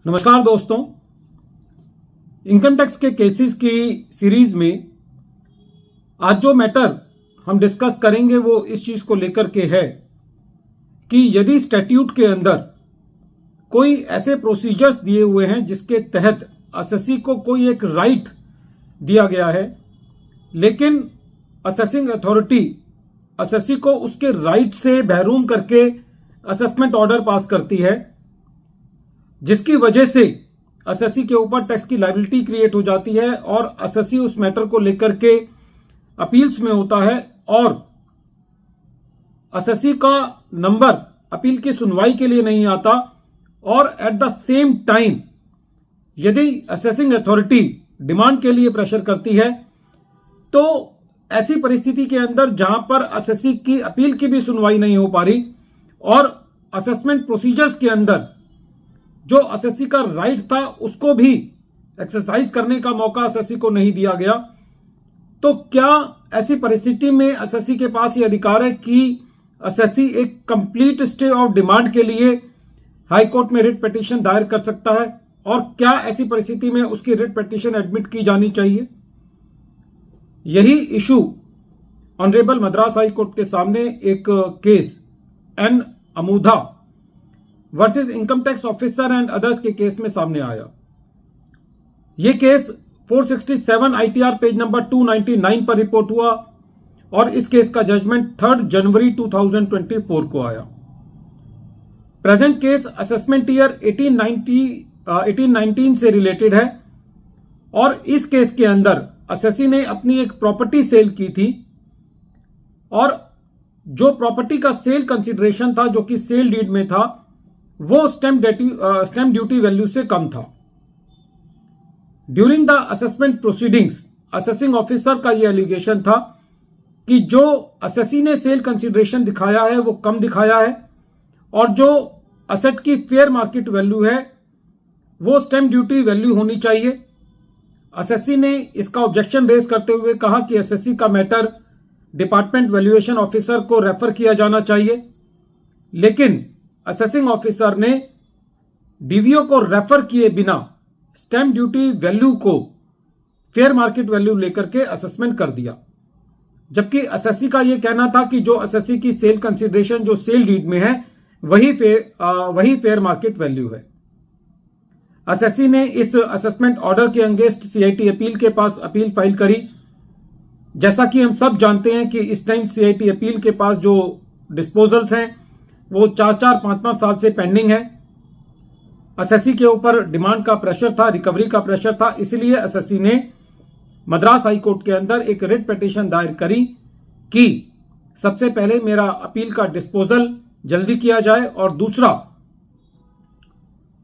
नमस्कार दोस्तों, income tax के केसेस की सीरीज में आज जो मैटर हम डिस्कस करेंगे वो इस चीज को लेकर के है कि यदि स्टैट्यूट के अंदर कोई ऐसे प्रोसीजर्स दिए हुए हैं जिसके तहत असेसी को कोई एक राइट दिया गया है, लेकिन असेसिंग अथॉरिटी असेसी को उसके राइट से महरूम करके असेसमेंट ऑर्डर पास करती है, जिसकी वजह से असेसी के ऊपर टैक्स की लायबिलिटी क्रिएट हो जाती है और असेसी उस मैटर को लेकर के अपील्स में होता है और असेसी का नंबर अपील की सुनवाई के लिए नहीं आता। और एट द सेम टाइम यदि असेसिंग अथॉरिटी डिमांड के लिए प्रेशर करती है तो ऐसी परिस्थिति के अंदर जहां पर असेसी की अपील की भी सुनवाई नहीं हो पा रही और असेसमेंट प्रोसीजर्स के अंदर जो असेसी का राइट था उसको भी एक्सरसाइज करने का मौका असेसी को नहीं दिया गया, तो क्या ऐसी परिस्थिति में असेसी के पास ये अधिकार है कि असेसी एक कंप्लीट स्टे ऑफ डिमांड के लिए हाई कोर्ट में रिट पिटीशन दायर कर सकता है और क्या ऐसी परिस्थिति में उसकी रिट पिटीशन एडमिट की जानी चाहिए? यही issue honourable Madras high court के सामने एक case N Amudha versus income tax officer and others के केस में सामने आया। यह केस 467 आईटीआर पेज नंबर 299 पर रिपोर्ट हुआ और इस केस का जजमेंट 3 जनवरी 2024 को आया। प्रेजेंट केस असेसमेंट ईयर 1819 से रिलेटेड है और इस केस के अंदर असेसी ने अपनी एक प्रॉपर्टी सेल की थी और जो प्रॉपर्टी का सेल कंसिडरेशन था, जो कि सेल डीड में था, वो स्टैंप ड्यूटी वैल्यू से कम था। During the assessment proceedings assessing officer का यह एलिगेशन था कि जो असेसी ने सेल कंसिडरेशन दिखाया है वो कम दिखाया है और जो असेट की फेयर मार्केट वैल्यू है वो स्टैंप ड्यूटी वैल्यू होनी चाहिए। असेसी ने इसका ऑब्जेक्शन रेज करते हुए कहा कि असेसी का मैटर डिपार्टमेंट वैल्यूएशन ऑफिसर को रेफर किया जाना चाहिए, लेकिन असेसिंग ऑफिसर ने डीवीओ को रेफर किए बिना स्टैंप ड्यूटी वैल्यू को फेयर मार्केट वैल्यू लेकर के असेसमेंट कर दिया, जबकि असेसी का यह कहना था कि जो असेसी की सेल कंसिडरेशन जो सेल डीड में है वही फेयर मार्केट वैल्यू है। असेसी ने इस असेसमेंट ऑर्डर के अगेंस्ट सीआईटी अपील के पास अपील फाइल करी। जैसा कि हम सब जानते हैं कि इस टाइम सीआईटी अपील के पास जो डिस्पोजल्स हैं वो 4-5 साल से पेंडिंग है। असेसी के ऊपर डिमांड का प्रेशर था, रिकवरी का प्रेशर था, इसलिए असेसी ने मद्रास हाई कोर्ट के अंदर एक रिट पिटीशन दायर करी कि सबसे पहले मेरा अपील का डिस्पोजल जल्दी किया जाए और दूसरा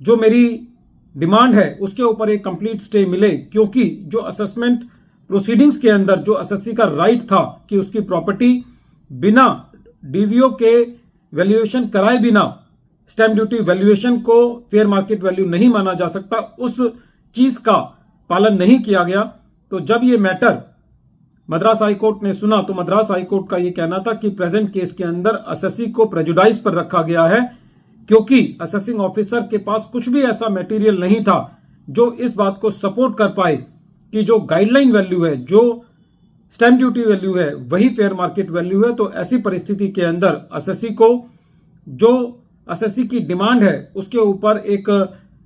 जो मेरी डिमांड है उसके ऊपर एक कंप्लीट स्टे मिले, क्योंकि जो असेसमेंट प्रोसीडिंग्स के अंदर जो असेसी का राइट था कि उसकी प्रॉपर्टी बिना डीवीओ के वैल्यूएशन कराए बिना स्टैंप ड्यूटी वैल्यूएशन को फेयर मार्केट वैल्यू नहीं माना जा सकता, उस चीज का पालन नहीं किया गया। तो जब ये मैटर मद्रास हाई कोर्ट ने सुना तो मद्रास हाई कोर्ट का यह कहना था कि प्रेजेंट केस के अंदर असेसी को प्रेजुडाइज पर रखा गया है, क्योंकि असेसिंग ऑफिसर के पास कुछ भी ऐसा मटेरियल नहीं था जो इस बात को सपोर्ट कर पाए कि जो गाइडलाइन वैल्यू है, जो स्टैंप ड्यूटी वैल्यू है, वही फेयर मार्केट वैल्यू है। तो ऐसी परिस्थिति के अंदर असेसी को जो असेसी की डिमांड है उसके ऊपर एक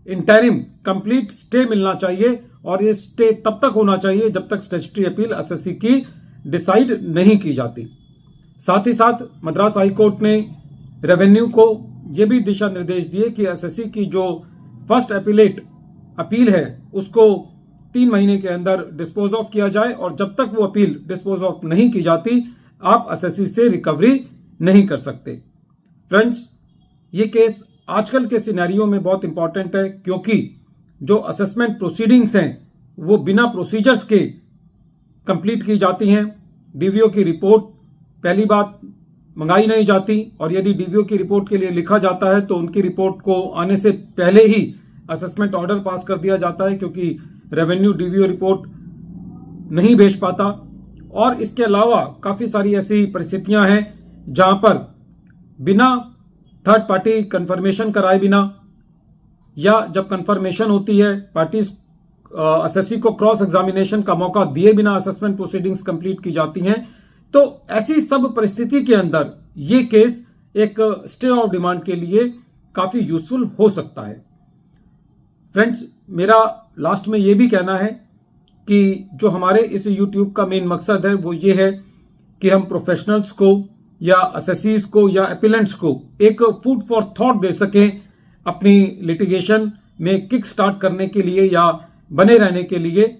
इंटरिम कंप्लीट स्टे मिलना चाहिए और ये स्टे तब तक होना चाहिए जब तक स्टैट्यूटरी अपील असेसी की डिसाइड नहीं की जाती। साथ ही साथ मद्रास हाई कोर्ट ने रेवेन्यू को यह भी दिशा निर्देश दिए कि असेसी की जो फर्स्ट अपीलेट अपील है उसको 3 महीने के अंदर डिस्पोज ऑफ किया जाए और जब तक वो अपील डिस्पोज ऑफ नहीं की जाती आप असेसी से रिकवरी नहीं कर सकते। फ्रेंड्स, ये केस आजकल के सिनेरियो में बहुत इंपॉर्टेंट है, क्योंकि जो असेसमेंट प्रोसीडिंग्स हैं वो बिना प्रोसीजर्स के कंप्लीट की जाती हैं। डीवीओ की रिपोर्ट पहली बात मंगाई नहीं जाती और यदि डीवीओ की रिपोर्ट के लिए लिखा जाता है तो उनकी रिपोर्ट को आने से पहले ही असेसमेंट ऑर्डर पास कर दिया जाता है, क्योंकि रेवेन्यू डीवीओ रिपोर्ट नहीं भेज पाता। और इसके अलावा काफी सारी ऐसी परिस्थितियां हैं जहां पर बिना थर्ड पार्टी कंफर्मेशन कराए बिना या जब कंफर्मेशन होती है, पार्टीज एसएससी को क्रॉस एग्जामिनेशन का मौका दिए बिना असेसमेंट प्रोसीडिंग्स कंप्लीट की जाती हैं, तो ऐसी सब परिस्थिति के अंदर ये केस एक स्टे ऑफ डिमांड के लिए काफी यूजफुल हो सकता है। फ्रेंड्स, मेरा लास्ट में ये भी कहना है कि जो हमारे इस YouTube का मेन मकसद है वो ये है कि हम प्रोफेशनल्स को या एसएससीज को या एपिलेंट्स को एक फूड फॉर थॉट दे सकें अपनी लिटिगेशन में किक स्टार्ट करने के लिए या बने रहने के लिए।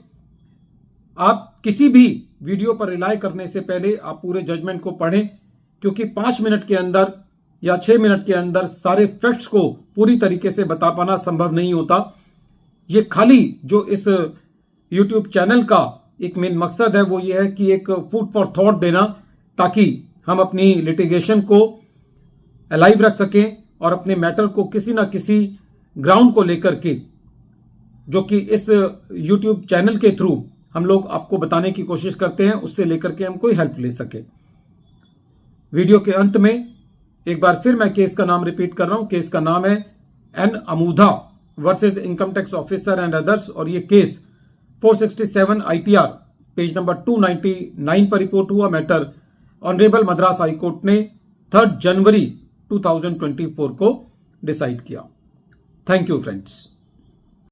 आप किसी भी वीडियो पर रिलाय करने से पहले आप पूरे जजमेंट को पढ़ें, क्योंकि 5 मिनट के अंदर या 6 मिनट के अंदर सारे फैक्ट्स को पूरी तरीके से बता पाना संभव नहीं होता। ये खाली जो इस YouTube चैनल का एक मेन मकसद है वो ये है कि एक फूड फॉर थॉट देना, ताकि हम अपनी लिटिगेशन को अलाइव रख सकें और अपने मैटर को किसी ना किसी ग्राउंड को लेकर के, जो कि इस YouTube चैनल के थ्रू हम लोग आपको बताने की कोशिश करते हैं, उससे लेकर के हम कोई हेल्प ले सके। वीडियो के अंत में एक बार फिर मैं केस का नाम रिपीट कर रहा हूं। केस का नाम है N Amudha versus income tax officer and others, और ये केस 467 ITR पेज नंबर 299 पर रिपोर्ट हुआ। Matter honourable Madras high court ने 3 जनवरी 2024 को डिसाइड किया। Thank you friends.